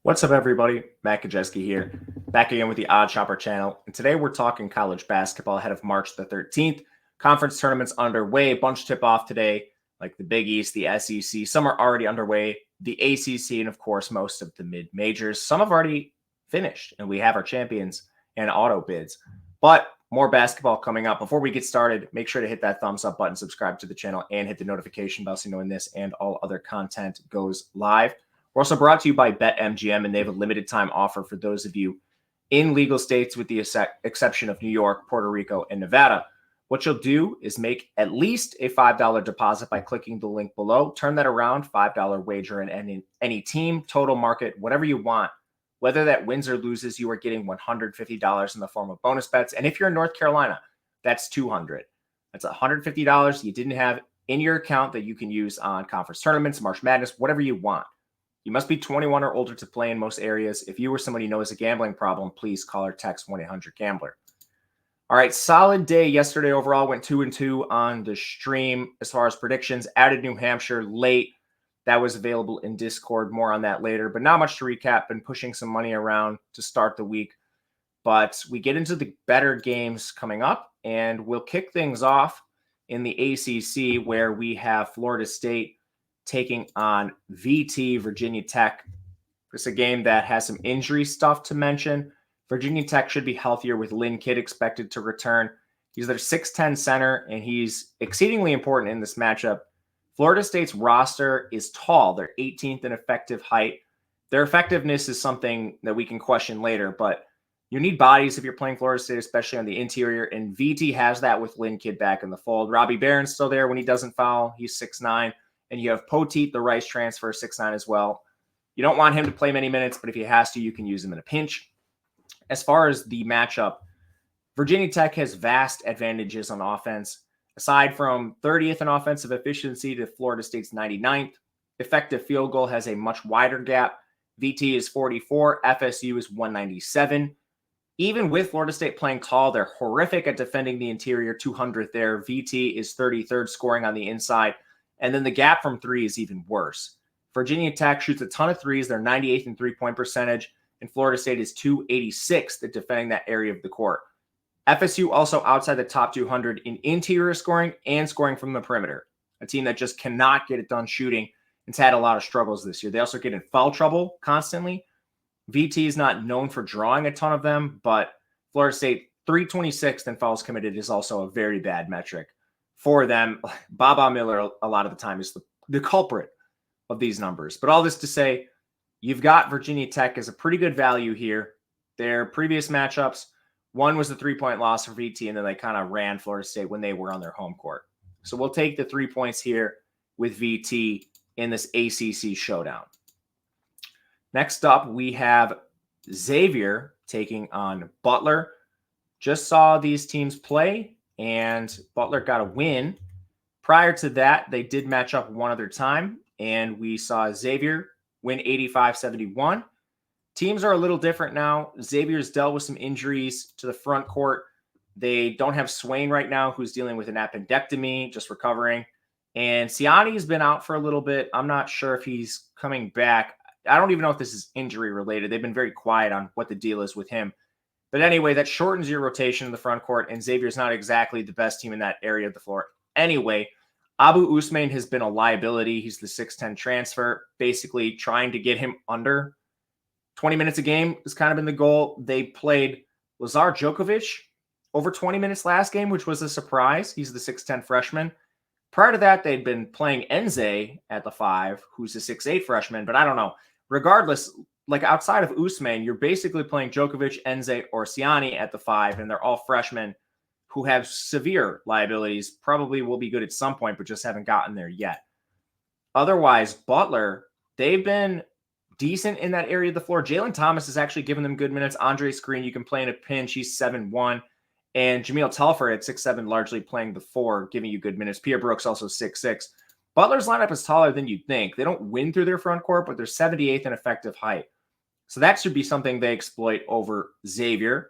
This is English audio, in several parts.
What's up, everybody? Matt Gajewski here, back again with the Odd Shopper channel. And today we're talking college basketball ahead of March the 13th. Conference tournaments underway, a bunch tip off today, like the Big East, the SEC. Some are already underway, the ACC, and of course, most of the mid majors. Some have already finished, and we have our champions and auto bids. But more basketball coming up. Before we get started, make sure to hit that thumbs up button, subscribe to the channel, and hit the notification bell so you know when this and all other content goes live. We're also brought to you by BetMGM, and they have a limited time offer for those of you in legal states with the exception of New York, Puerto Rico, and Nevada. What you'll do is make at least a $5 deposit by clicking the link below. Turn that around, $5 wager in any team, total market, whatever you want. Whether that wins or loses, you are getting $150 in the form of bonus bets. And if you're in North Carolina, that's $200. That's $150 you didn't have in your account that you can use on conference tournaments, March Madness, whatever you want. You must be 21 or older to play in most areas. If you or somebody knows a gambling problem, please call or text 1-800-GAMBLER. All right, solid day yesterday overall. Went 2-2 on the stream as far as predictions. Added New Hampshire late. That was available in Discord. More on that later, but not much to recap. Been pushing some money around to start the week. But we get into the better games coming up, and we'll kick things off in the ACC where we have Florida State taking on VT, Virginia Tech. It's a game that has some injury stuff to mention. Virginia Tech should be healthier with Lynn Kidd expected to return. He's their 6'10 center, and he's exceedingly important in this matchup. Florida State's roster is tall. They're 18th in effective height. Their effectiveness is something that we can question later, but you need bodies if you're playing Florida State, especially on the interior, and VT has that with Lynn Kidd back in the fold. Robbie Barron's still there when he doesn't foul. He's 6'9". And you have Poteet, the Rice transfer, 6'9" as well. You don't want him to play many minutes, but if he has to, you can use him in a pinch. As far as the matchup, Virginia Tech has vast advantages on offense. Aside from 30th in offensive efficiency to Florida State's 99th, effective field goal has a much wider gap. VT is 44, FSU is 197. Even with Florida State playing tall, they're horrific at defending the interior, 200th there. VT is 33rd, scoring on the inside. And then the gap from three is even worse. Virginia Tech shoots a ton of threes. They're 98th in three-point percentage, and Florida State is 286th at defending that area of the court. FSU also outside the top 200 in interior scoring and scoring from the perimeter, a team that just cannot get it done shooting and's had a lot of struggles this year. They also get in foul trouble constantly. VT is not known for drawing a ton of them, but Florida State 326th in fouls committed is also a very bad metric for them. Baba Miller, a lot of the time, is the culprit of these numbers. But all this to say, you've got Virginia Tech as a pretty good value here. Their previous matchups, one was the 3-point loss for VT, and then they kind of ran Florida State when they were on their home court. So we'll take the 3 points here with VT in this ACC showdown. Next up, we have Xavier taking on Butler. Just saw these teams play, and Butler got a win. Prior to that, they did match up one other time, and we saw Xavier win 85-71. Teams are a little different now. Xavier's dealt with some injuries to the front court. They don't have Swain right now, who's dealing with an appendectomy, just recovering. And Siani's been out for a little bit. I'm not sure if he's coming back. I don't even know if this is injury related. They've been very quiet on what the deal is with him. But anyway, that shortens your rotation in the front court, and Xavier's not exactly the best team in that area of the floor. Anyway, Abu Usman has been a liability. He's the 6'10 transfer, basically trying to get him under 20 minutes a game has kind of been the goal. They played Lazar Djokovic over 20 minutes last game, which was a surprise. He's the 6'10 freshman. Prior to that, they'd been playing Enze at the 5, who's a 6'8 freshman, but I don't know. Regardless, like outside of Usman, you're basically playing Djokovic, Enze, or Siani at the 5, and they're all freshmen who have severe liabilities, probably will be good at some point, but just haven't gotten there yet. Otherwise, Butler, they've been decent in that area of the floor. Jalen Thomas has actually given them good minutes. Andre Screen, you can play in a pinch. He's 7'1". And Jameel Telfer at 6'7", largely playing the 4, giving you good minutes. Pierre Brooks also 6'6". Butler's lineup is taller than you'd think. They don't win through their front court, but they're 78th in effective height. So that should be something they exploit over Xavier.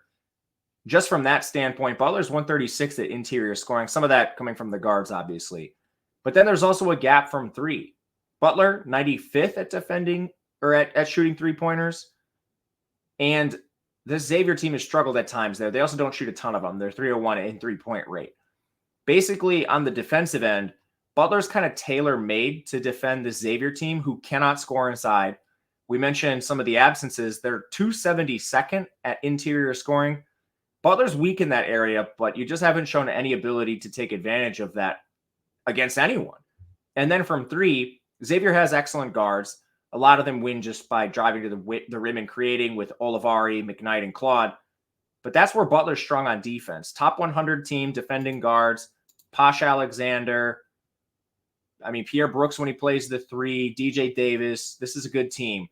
Just from that standpoint, Butler's 136th at interior scoring, some of that coming from the guards, obviously. But then there's also a gap from 3. Butler, 95th at defending or at shooting 3-pointers. And the Xavier team has struggled at times there. They also don't shoot a ton of them. They're 301 in 3-point rate. Basically, on the defensive end, Butler's kind of tailor-made to defend the Xavier team, who cannot score inside. We mentioned some of the absences. They're 272nd at interior scoring. Butler's weak in that area, but you just haven't shown any ability to take advantage of that against anyone. And then from three, Xavier has excellent guards. A lot of them win just by driving to the rim and creating with Olivari, McKnight, and Claude. But that's where Butler's strong on defense. Top 100 team defending guards. Posh Alexander. Pierre Brooks when he plays the three. DJ Davis. This is a good team.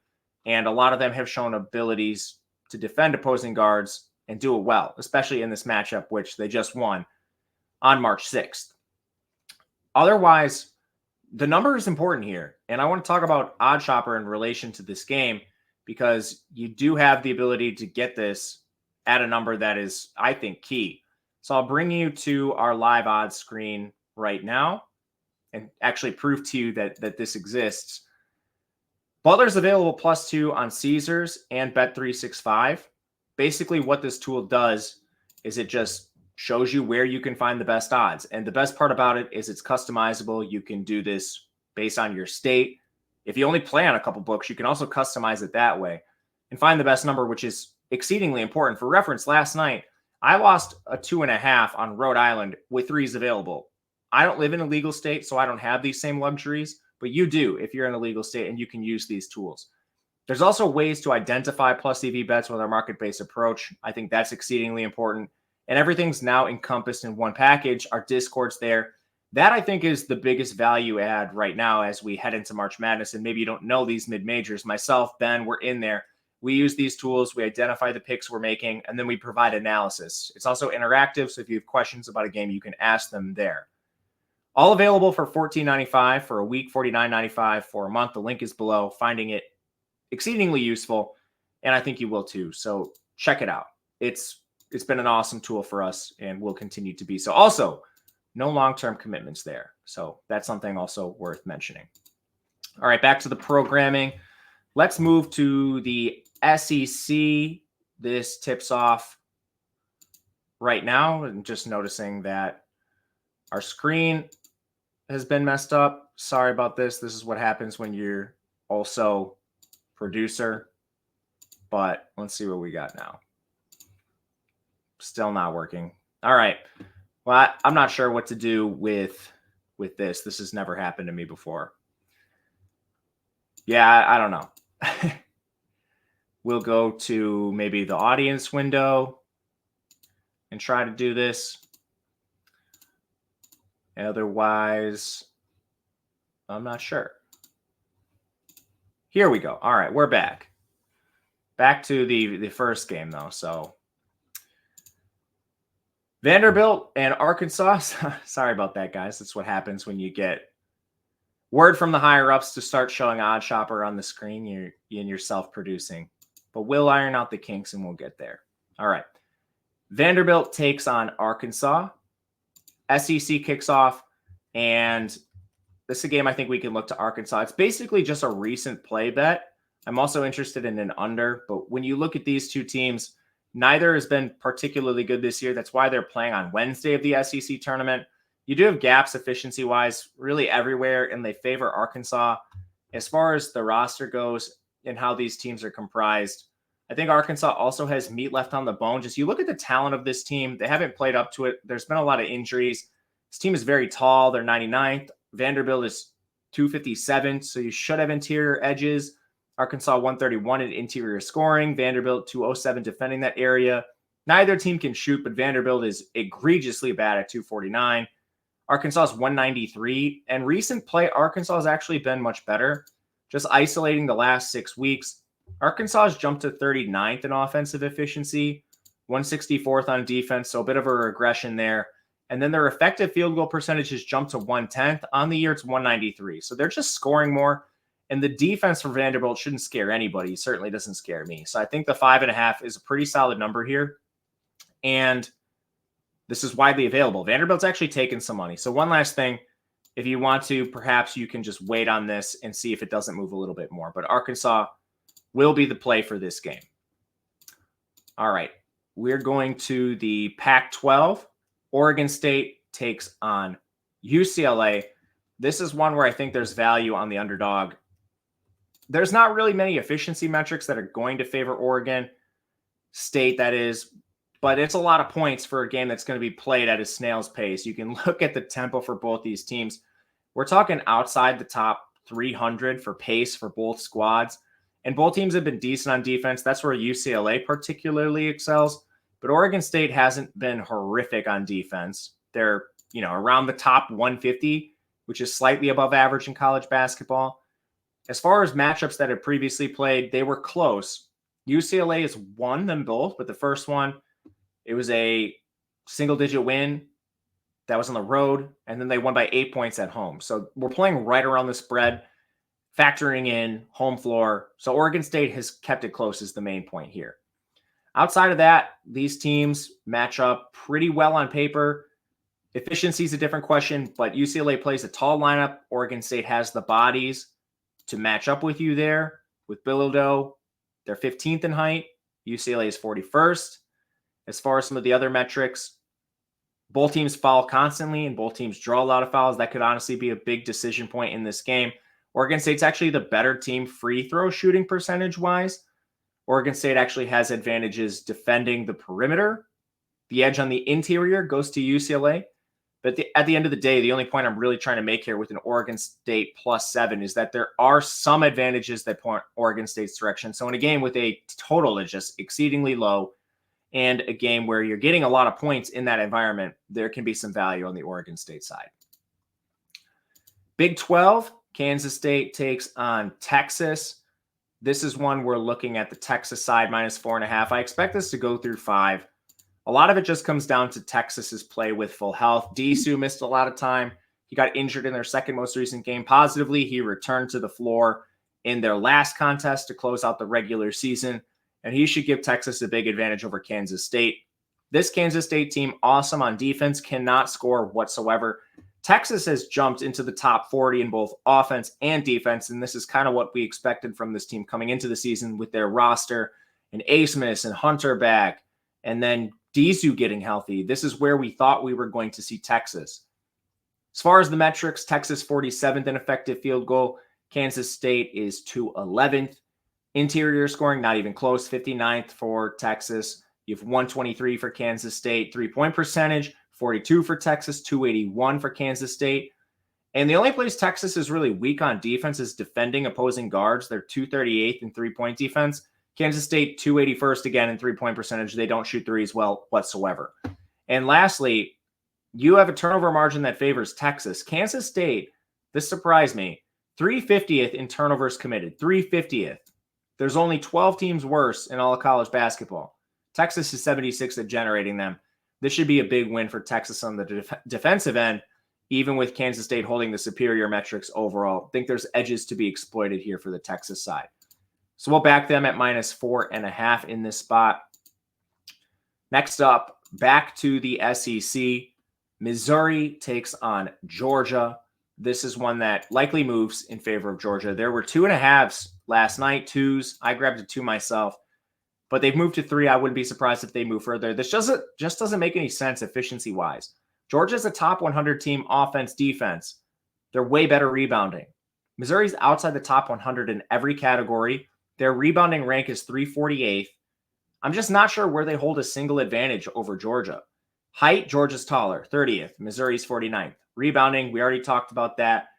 And a lot of them have shown abilities to defend opposing guards and do it well, especially in this matchup, which they just won on March 6th. Otherwise, the number is important here. And I want to talk about OddsShopper in relation to this game, because you do have the ability to get this at a number that is, I think, key. So I'll bring you to our live odds screen right now and actually prove to you that this exists. Butler's available +2 on Caesars and Bet365. Basically, what this tool does is it just shows you where you can find the best odds. And the best part about it is it's customizable. You can do this based on your state. If you only play on a couple books, you can also customize it that way and find the best number, which is exceedingly important. For reference, last night, I lost a 2.5 on Rhode Island with threes available. I don't live in a legal state, so I don't have these same luxuries, but you do if you're in a legal state, and you can use these tools. There's also ways to identify plus EV bets with our market-based approach. I think that's exceedingly important. And everything's now encompassed in one package. Our Discord's there. That, I think, is the biggest value add right now as we head into March Madness. And maybe you don't know these mid-majors. Myself, Ben, we're in there. We use these tools. We identify the picks we're making, and then we provide analysis. It's also interactive, so if you have questions about a game, you can ask them there. All available for $14.95 for a week, $49.95 for a month. The link is below. Finding it exceedingly useful, and I think you will too. So check it out. It's been an awesome tool for us and will continue to be so. Also, no long-term commitments there. So that's something also worth mentioning. All right, back to the programming. Let's move to the SEC. This tips off right now. And just noticing that our screen has been messed up. Sorry about this. This is what happens when you're also producer. But let's see what we got now. Still not working. All right. Well, I'm not sure what to do with this. This has never happened to me before. Yeah, I don't know. We'll go to maybe the audience window and try to do this. Otherwise, I'm not sure. Here we go. All right, we're back. Back to the first game, though. So Vanderbilt and Arkansas. Sorry about that, guys. That's what happens when you get word from the higher-ups to start showing OddsShopper on the screen. You're self-producing. But we'll iron out the kinks, and we'll get there. All right. Vanderbilt takes on Arkansas. SEC kicks off, and this is a game I think we can look to Arkansas. It's basically just a recent play bet. I'm also interested in an under, but when you look at these two teams, neither has been particularly good this year. That's why they're playing on Wednesday of the SEC tournament. You do have gaps efficiency-wise really everywhere, and they favor Arkansas. As far as the roster goes and how these teams are comprised, I think Arkansas also has meat left on the bone. Just you look at the talent of this team. They haven't played up to it. There's been a lot of injuries. This team is very tall. They're 99th. Vanderbilt is 257, so you should have interior edges. Arkansas 131 in interior scoring. Vanderbilt 207 defending that area. Neither team can shoot, but Vanderbilt is egregiously bad at 249. Arkansas is 193. And recent play, Arkansas has actually been much better. Just isolating the last 6 weeks, Arkansas has jumped to 39th in offensive efficiency, 164th on defense, so a bit of a regression there. And then their effective field goal percentage has jumped to 110th. On the year, it's 193. So they're just scoring more. And the defense for Vanderbilt shouldn't scare anybody. It certainly doesn't scare me. So I think the 5.5 is a pretty solid number here. And this is widely available. Vanderbilt's actually taken some money. So one last thing, if you want to, perhaps you can just wait on this and see if it doesn't move a little bit more. But Arkansas will be the play for this game. All right, we're going to the Pac-12. Oregon State takes on UCLA. This is one where I think there's value on the underdog. There's not really many efficiency metrics that are going to favor Oregon State, that is, but it's a lot of points for a game that's going to be played at a snail's pace. You can look at the tempo for both these teams. We're talking outside the top 300 for pace for both squads, and both teams have been decent on defense. That's where UCLA particularly excels, but Oregon State hasn't been horrific on defense. They're, around the top 150, which is slightly above average in college basketball. As far as matchups that have previously played, they were close. UCLA has won them both, but the first one, it was a single-digit win that was on the road, and then they won by 8 points at home. So we're playing right around the spread, factoring in home floor. So Oregon State has kept it close is the main point here. Outside of that, these teams match up pretty well on paper. Efficiency is a different question, but UCLA plays a tall lineup. Oregon State has the bodies to match up with you there. With Bilodeau, they're 15th in height. UCLA is 41st. As far as some of the other metrics, both teams foul constantly and both teams draw a lot of fouls. That could honestly be a big decision point in this game. Oregon State's actually the better team free throw shooting percentage-wise. Oregon State actually has advantages defending the perimeter. The edge on the interior goes to UCLA. But at the end of the day, the only point I'm really trying to make here with an Oregon State +7 is that there are some advantages that point Oregon State's direction. So in a game with a total that's just exceedingly low and a game where you're getting a lot of points in that environment, there can be some value on the Oregon State side. Big 12, Kansas State takes on Texas. This is one we're looking at the Texas side -4.5. I expect this to go through 5. A lot of it just comes down to Texas's play with full health. Disu missed a lot of time. He got injured in their second most recent game positively. He returned to the floor in their last contest to close out the regular season, and he should give Texas a big advantage over Kansas State. This Kansas State team, awesome on defense, cannot score whatsoever. Texas has jumped into the top 40 in both offense and defense, and this is kind of what we expected from this team coming into the season with their roster and Asmus and Hunter back, and then Disu getting healthy. This is where we thought we were going to see Texas. As far as the metrics, Texas 47th in effective field goal. Kansas State is 211th. Interior scoring, not even close, 59th for Texas. You have 123 for Kansas State. 3-point percentage, 42 for Texas, 281 for Kansas State. And the only place Texas is really weak on defense is defending opposing guards. They're 238th in 3-point defense. Kansas State, 281st again in 3-point percentage. They don't shoot threes well whatsoever. And lastly, you have a turnover margin that favors Texas. Kansas State, this surprised me, 350th in turnovers committed, 350th. There's only 12 teams worse in all of college basketball. Texas is 76th at generating them. This should be a big win for Texas on the defensive end, even with Kansas State holding the superior metrics overall. I think there's edges to be exploited here for the Texas side. So we'll back them at -4.5 in this spot. Next up, back to the SEC. Missouri takes on Georgia. This is one that likely moves in favor of Georgia. There were 2.5s last night, 2s. I grabbed a 2 myself, but they've moved to 3. I wouldn't be surprised if they move further. This just doesn't make any sense efficiency-wise. Georgia's a top 100 team offense, defense. They're way better rebounding. Missouri's outside the top 100 in every category. Their rebounding rank is 348th. I'm just not sure where they hold a single advantage over Georgia. Height, Georgia's taller, 30th. Missouri's 49th. Rebounding, we already talked about that.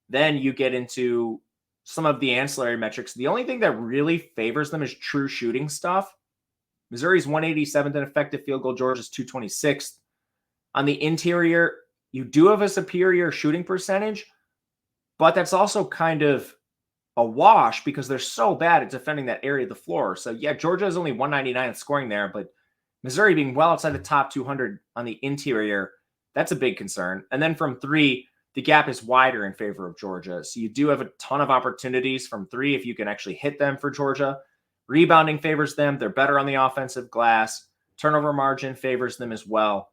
Then you get into some of the ancillary metrics. The only thing that really favors them is true shooting stuff. Missouri's 187th in effective field goal. Georgia's 226th. On the interior, you do have a superior shooting percentage, but that's also kind of a wash because they're so bad at defending that area of the floor. So yeah, Georgia is only 199th scoring there, but Missouri being well outside the top 200 on the interior, that's a big concern. And then from 3, the gap is wider in favor of Georgia. So you do have a ton of opportunities from 3 if you can actually hit them for Georgia. Rebounding favors them. They're better on the offensive glass. Turnover margin favors them as well.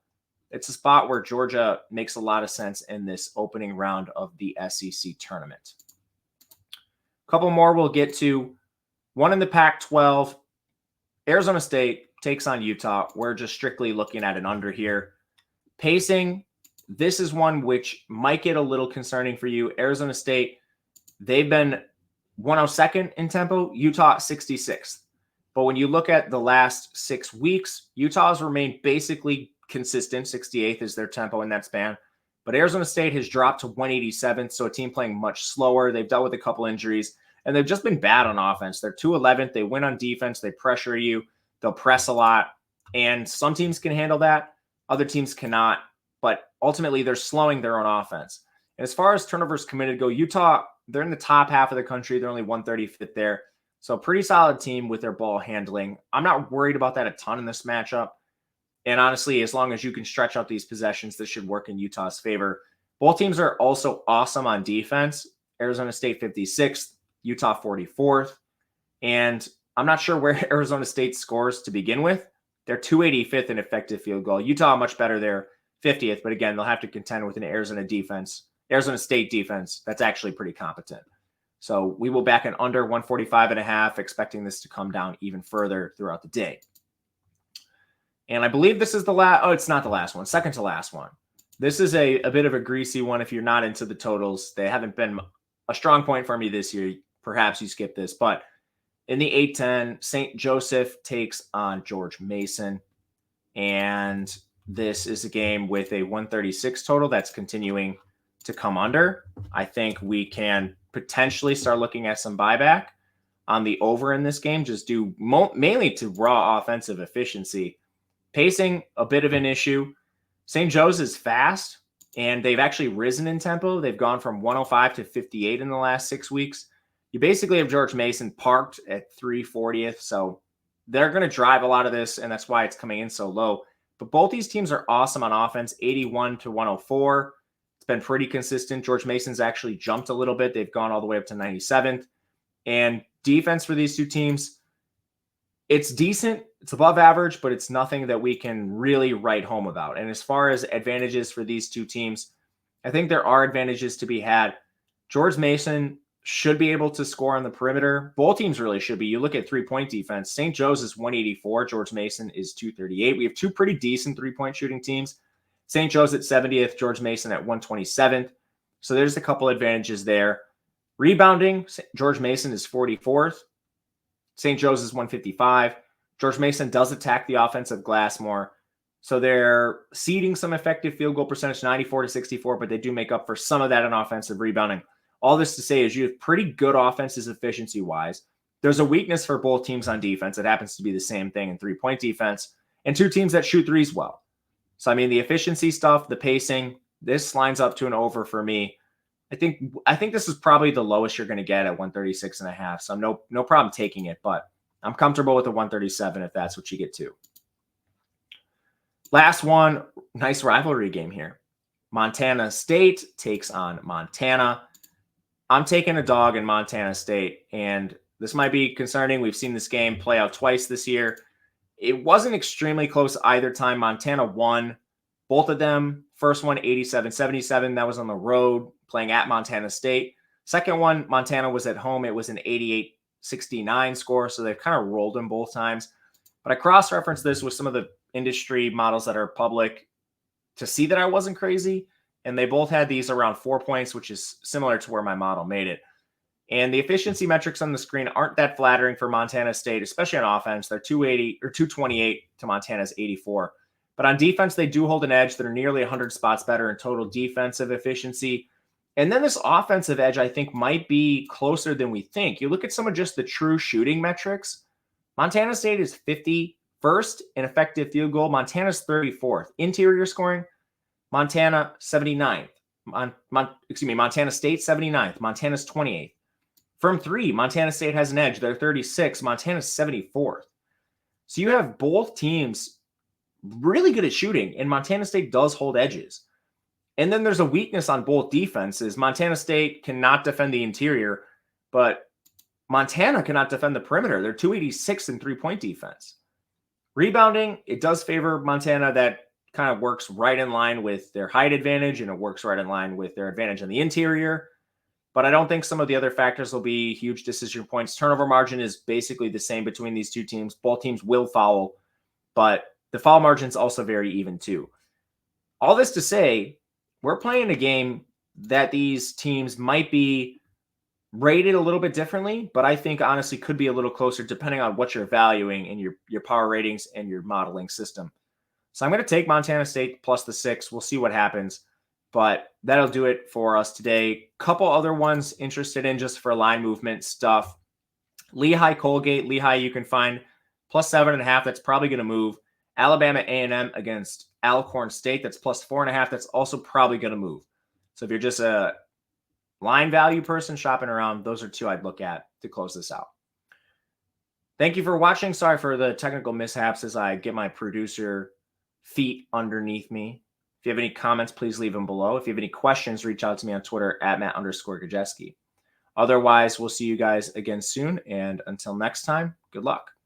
It's a spot where Georgia makes a lot of sense in this opening round of the SEC tournament. A couple more we'll get to. One in the Pac-12. Arizona State takes on Utah. We're just strictly looking at an under here. Pacing, this is one which might get a little concerning for you. Arizona State, they've been 102nd in tempo, Utah 66th. But when you look at the last 6 weeks, Utah has remained basically consistent. 68th is their tempo in that span. But Arizona State has dropped to 187th, so a team playing much slower. They've dealt with a couple injuries, and they've just been bad on offense. They're 211th. They win on defense. They pressure you. They'll press a lot. And some teams can handle that. Other teams cannot. But ultimately, they're slowing their own offense. And as far as turnovers committed go, Utah, they're in the top half of the country. They're only 135th there. So a pretty solid team with their ball handling. I'm not worried about that a ton in this matchup. And honestly, as long as you can stretch out these possessions, this should work in Utah's favor. Both teams are also awesome on defense. Arizona State 56th, Utah 44th. And I'm not sure where Arizona State scores to begin with. They're 285th in effective field goal. Utah much better there, 50th. But again, they'll have to contend with an Arizona State defense that's actually pretty competent. So we will back an under 145.5, expecting this to come down even further throughout the day. And I believe this is the last. Oh, it's not the last one. Second to last one. This is a bit of a greasy one if you're not into the totals. They haven't been a strong point for me this year. Perhaps you skip this. But in the A-10, St. Joseph takes on George Mason. And this is a game with a 136 total that's continuing to come under. I think we can potentially start looking at some buyback on the over in this game, just due mainly to raw offensive efficiency. Pacing, a bit of an issue. St. Joe's is fast, and they've actually risen in tempo. They've gone from 105 to 58 in the last 6 weeks. You basically have George Mason parked at 340th, so they're going to drive a lot of this, and that's why it's coming in so low. But both these teams are awesome on offense, 81 to 104. It's been pretty consistent. George Mason's actually jumped a little bit. They've gone all the way up to 97th. And defense for these two teams, it's decent. It's above average, but it's nothing that we can really write home about. And as far as advantages for these two teams, I think there are advantages to be had. George Mason should be able to score on the perimeter. Both teams really should be. You look at three-point defense. St. Joe's is 184. George Mason is 238. We have two pretty decent three-point shooting teams. St. Joe's at 70th, George Mason at 127th. So there's a couple advantages there. Rebounding, George Mason is 44th. St. Joe's is 155. George Mason does attack the offensive glass more. So they're ceding some effective field goal percentage, 94 to 64, but they do make up for some of that in offensive rebounding. All this to say is you have pretty good offenses efficiency-wise. There's a weakness for both teams on defense. It happens to be the same thing in three-point defense, and two teams that shoot threes well. So, I mean, the efficiency stuff, the pacing, this lines up to an over for me. I think this is probably the lowest you're going to get at 136.5. So I'm no problem taking it, but I'm comfortable with the 137 if that's what you get to. Last one, nice rivalry game here. Montana State takes on Montana. I'm taking a dog in Montana State, and this might be concerning. We've seen this game play out twice this year. It wasn't extremely close either time. Montana won both of them. First one, 87-77. That was on the road playing at Montana State. Second one, Montana was at home. It was an 88-69 score, so they've kind of rolled them both times. But I cross-referenced this with some of the industry models that are public to see that I wasn't crazy, and they both had these around 4 points, which is similar to where my model made it. And the efficiency metrics on the screen aren't that flattering for Montana State, especially on offense. They're 280 or 228 to Montana's 84. But on defense, they do hold an edge. They're nearly 100 spots better in total defensive efficiency. And then this offensive edge, I think, might be closer than we think. You look at some of just the true shooting metrics. Montana State is 51st in effective field goal. Montana's 34th. Interior scoring, Montana 79th. Montana State 79th. Montana's 28th. From three, Montana State has an edge. They're 36th. Montana's 74th. So you have both teams really good at shooting, and Montana State does hold edges. And then there's a weakness on both defenses. Montana State cannot defend the interior, but Montana cannot defend the perimeter. They're 286 in three-point defense. Rebounding, it does favor Montana. That kind of works right in line with their height advantage, and it works right in line with their advantage on the interior. but I don't think some of the other factors will be huge decision points. Turnover margin is basically the same between these two teams. Both teams will foul, but the foul margin is also very even too. All this to say, we're playing a game that these teams might be rated a little bit differently, but I think honestly could be a little closer depending on what you're valuing in your power ratings and your modeling system. So I'm going to take Montana State plus the 6. We'll see what happens, but that'll do it for us today. Couple other ones interested in just for line movement stuff. Lehigh Colgate. Lehigh you can find plus 7.5. That's probably going to move. Alabama A&M against Alcorn State. That's plus 4.5. That's also probably going to move. So if you're just a line value person shopping around, those are two I'd look at to close this out. Thank you for watching. Sorry for the technical mishaps as I get my producer feet underneath me. If you have any comments, please leave them below. If you have any questions, reach out to me on Twitter at Matt_Gajewski. Otherwise, we'll see you guys again soon. And until next time, good luck.